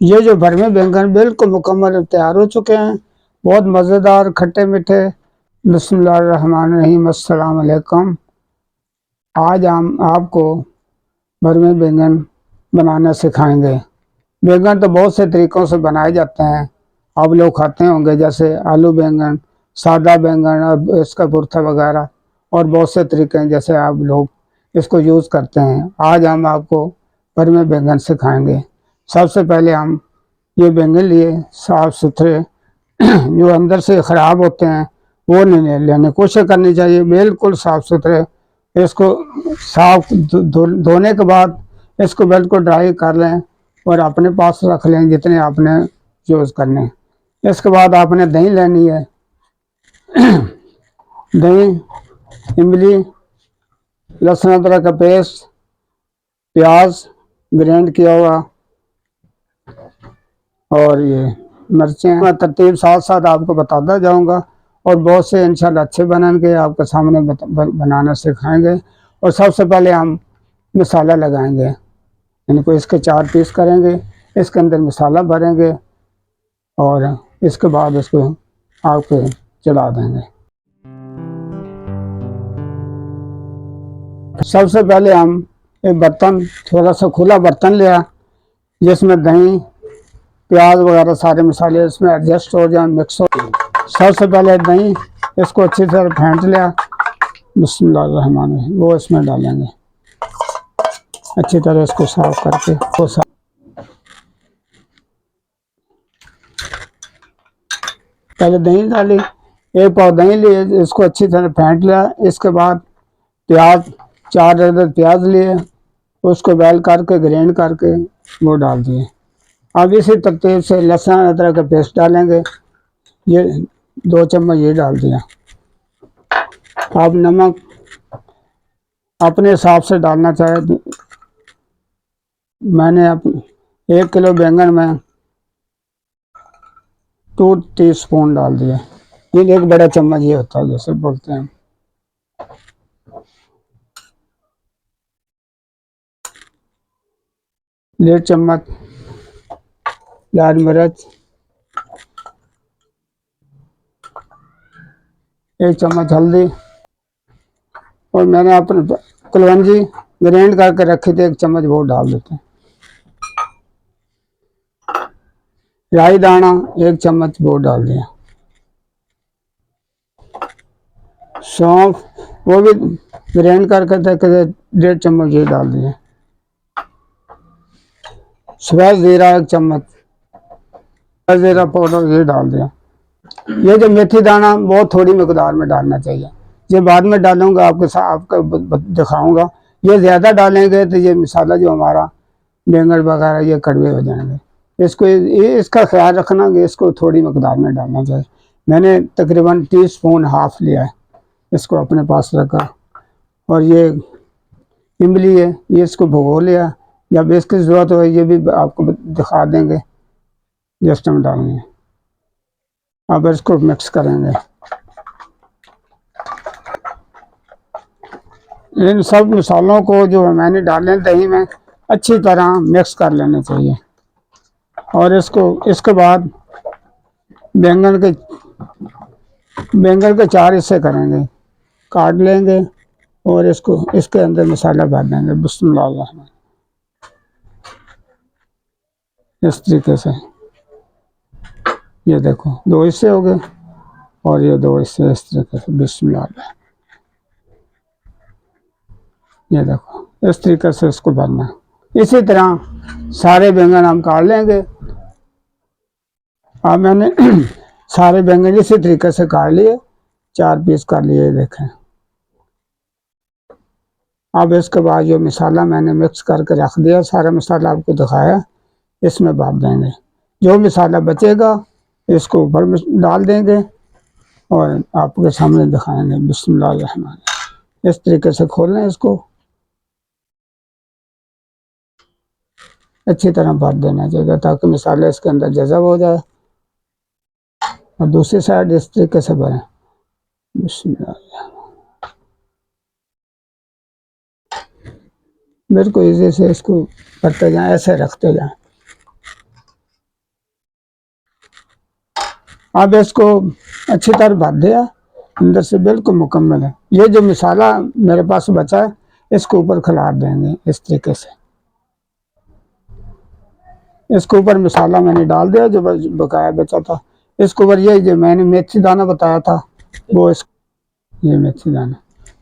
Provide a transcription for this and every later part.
ये जो भरमे बैंगन बिल्कुल मुकम्मल तैयार हो चुके हैं, बहुत मज़ेदार खट्टे मीठे। बिस्मिल्लाहिर्रहमानिर्रहीम, अस्सलाम वालेकुम। आज हम आपको भरमे बैंगन बनाना सिखाएंगे। बैंगन तो बहुत से तरीक़ों से बनाए जाते हैं, आप लोग खाते होंगे, जैसे आलू बैंगन, सादा बैंगन और इसका भुर्ता वगैरह, और बहुत से तरीके हैं जैसे आप लोग इसको यूज़ करते हैं। आज हम आपको भरमे बैंगन सिखाएंगे। सबसे पहले हम ये बैंगन लिए साफ सुथरे, जो अंदर से ख़राब होते हैं वो नहीं लेने कोशिश करनी चाहिए, बिल्कुल साफ सुथरे। इसको साफ धोने के बाद इसको बिल्कुल ड्राई कर लें और अपने पास रख लें जितने आपने यूज़ करने। इसके बाद आपने दही लेनी है, दही, इमली, लहसुन अदरक का पेस्ट, प्याज ग्राइंड किया हुआ, और ये मिर्चें। मैं तरतीब साथ साथ आपको बताता जाऊंगा और बहुत से इंशाल्लाह अच्छे बनेंगे, आपके सामने बनाना सिखाएंगे। और सबसे पहले हम मसाला लगाएंगे, इनको इसके 4 पीस करेंगे, इसके अंदर मसाला भरेंगे और इसके बाद इसको आग पे चढ़ा देंगे। सबसे पहले हम एक बर्तन, थोड़ा सा खुला बर्तन लिया, जिसमें दही, प्याज वगैरह सारे मसाले इसमें एडजस्ट हो जाए, मिक्स हो। सबसे पहले दही, इसको अच्छी तरह फेंट लिया, बिस्मिल्लाहिर्रहमानिर्रहीम, वो इसमें डालेंगे अच्छी तरह इसको साफ करके। वो पहले दही डाली, एक पाव दही लिए, इसको अच्छी तरह फेंट लिया। इसके बाद प्याज, 4 अदद प्याज लिए, उसको बैल करके ग्राइंड करके वो डाल दिए। अब इसी तरतीब से लहसुन अदरक का पेस्ट डालेंगे, ये 2 चम्मच ये डाल दिया। आप नमक अपने हिसाब से डालना चाहे, मैंने 1 किलो बैंगन में 2 टीस्पून डाल दिया। ये 1 बड़ा चम्मच ये होता है जैसे बोलते हैं। 1.5 चम्मच लाल मिर्च, 1 चम्मच हल्दी, और मैंने अपने कलवंजी ग्राइंड करके रखी थी 1 चम्मच वो डाल देते हैं। राई दाना 1 चम्मच वो डाल दिया। सौंफ वो भी ग्राइंड करके 1.5 चम्मच ये डाल दिया। सफ़ेद ज़ीरा 1 चम्मच, ज़ीरा पाउडर ये डाल दिया। ये जो मेथी दाना बहुत थोड़ी मकदार में डालना चाहिए, ये बाद में डालूंगा, आपके साथ आपका दिखाऊंगा। ये ज़्यादा डालेंगे तो ये मसाला जो हमारा बैंगन वगैरह ये कड़वे हो जाएंगे। इसको ये इसका ख्याल रखना कि इसको थोड़ी मकदार में डालना चाहिए। मैंने तकरीबन टीस्पून हाफ लिया है, इसको अपने पास रखा। और ये इमली है, ये इसको भिगो लिया, जब इसकी ज़रूरत हो ये भी आपको दिखा देंगे जिस टाइम डालनी है। अब इसको मिक्स करेंगे, इन सब मसालों को जो मैंने डाले दही में अच्छी तरह मिक्स कर लेना चाहिए। और इसके बाद बैंगन के 4 हिस्से करेंगे, काट लेंगे और इसको इसके अंदर मसाला भर देंगे। बिस्मिल्लाह, इस तरीके से। ये देखो 2 हिस्से हो गए और ये 2 हिस्से इस तरीके से। बिस्मिल्लाह, ये देखो इस तरीके से इसको भरना। इसी तरह सारे बैंगन हम काट लेंगे। अब मैंने सारे बैंगन इसी तरीके से काट लिए, 4 पीस कर लिए, देखें। अब इसके बाद जो मसाला मैंने मिक्स करके रख दिया, सारा मसाला आपको दिखाया, इसमें भर देंगे। जो मसाला बचेगा इसको ऊपर में डाल देंगे और आपके सामने दिखाएंगे। बिस्मिल्लाह, इस तरीके से खोलें, इसको अच्छी तरह भर देना चाहिए ताकि मसाला इसके अंदर जज़ब हो जाए। और दूसरी साइड इस तरीके से भरें। बिस्मिल्लाह, बिल्कुल इजी से इसको करते जाएं, ऐसे रखते जाएं। अब इसको अच्छी तरह भर दिया, अंदर से बिल्कुल मुकम्मल है। ये जो मसाला मेरे पास बचा है इसको ऊपर खिला देंगे इस तरीके से। इसके ऊपर मसाला मैंने डाल दिया जो बकाया बचा था। इसके ऊपर ये जो मैंने मेथी दाना बताया था वो ये मेथी दाना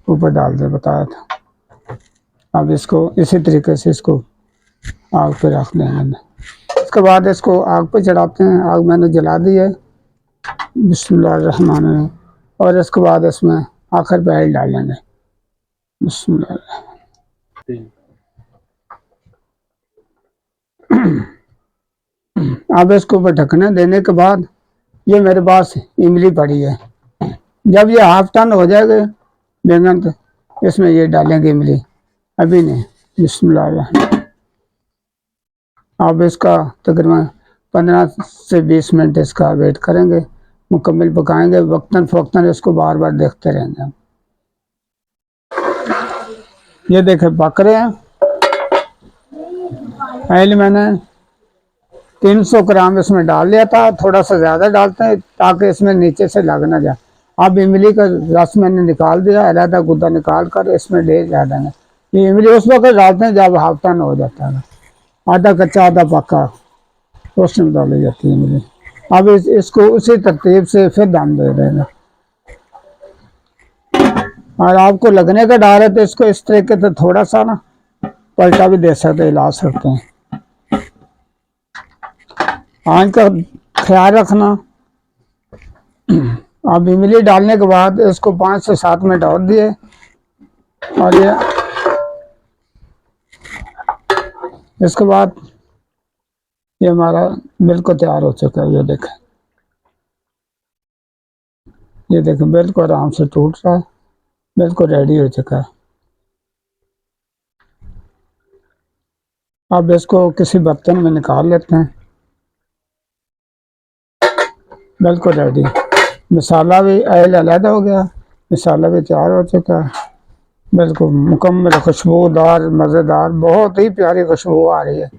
ऊपर डाल दे बताया था। अब इसको इसी तरीके से इसको आग पे रख देंगे। इसके बाद इसको आग पे चढ़ाते हैं। आग मैंने जला दी है, बिस्मिल्लाहिर्रहमानिर्रहीम। और इसके बाद इसमें आखिर पे ऑयल डालेंगे, बिस्मिल्लाह। अब इसको ऊपर ढकना देने के बाद ये मेरे पास इमली पड़ी है। जब ये हाफ टन हो जाएगा बैंगन तो इसमें ये डालेंगे इमली, अभी नहीं। बिस्मिल्लाह। अब इसका तकरीबन 15 से 20 मिनट इसका वेट करेंगे, मुकम्मल पकाएंगे। वक्तन फ़वक्तन इसको बार बार देखते रहेंगे। ये देखें पक रहे हैं। पहले मैंने 300 ग्राम इसमें डाल लिया था, थोड़ा सा ज़्यादा डालते हैं ताकि इसमें नीचे से लग ना जाए। अब इमली का रस मैंने निकाल दिया, अलहदा गुद्दा निकाल कर इसमें डाल देंगे। ये इमली उस वक्त डालते हैं जब हाफ टन हो जाता है, आधा कच्चा आधा पक्का, उसमें डाली जाती है इमली। अब इसको उसी तरतीब से फिर दम दे देंगे। और आपको लगने का डर है तो इसको इस तरीके से थोड़ा सा ना पलटा भी दे सकते, हिला सकते हैं। आंच का ख्याल रखना। अब इमली डालने के बाद इसको 5 से 7 मिनट और दिए और ये इसके बाद ये हमारा बिल्कुल तैयार हो चुका है। ये देखें बिल्कुल आराम से टूट रहा है, बिल्कुल रेडी हो चुका है। अब इसको किसी बर्तन में निकाल लेते हैं, बिल्कुल रेडी। मसाला भी ऑयल अलहदा हो गया, मसाला भी तैयार हो चुका है, बिल्कुल मुकम्मल खुशबूदार मज़ेदार, बहुत ही प्यारी खुशबू आ रही है।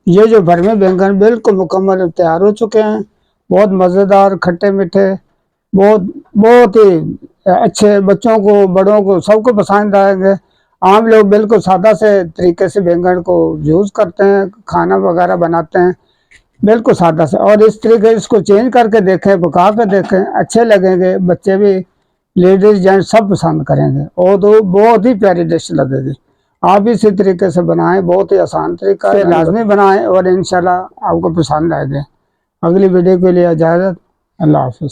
ये जो भरमे बैंगन बिल्कुल मुकम्मल तैयार हो चुके हैं, बहुत मज़ेदार, खट्टे मीठे, बहुत बहुत ही अच्छे, बच्चों को बड़ों को सबको पसंद आएंगे। आम लोग बिल्कुल सादा से तरीके से बैंगन को यूज़ करते हैं, खाना वगैरह बनाते हैं बिल्कुल सादा से। और इस तरीके इसको चेंज करके देखें, पका कर देखें, अच्छे लगेंगे। बच्चे भी, लेडीज़ जेंट्स सब पसंद करेंगे और तो बहुत ही प्यारी डिश लगेगी। आप भी इसी तरीके से बनाएं, बहुत ही आसान तरीका है, लाजमी बनाएं और इंशाल्लाह आपको पसंद आएगा। अगली वीडियो के लिए इजाज़त, अल्लाह हाफ़िज़।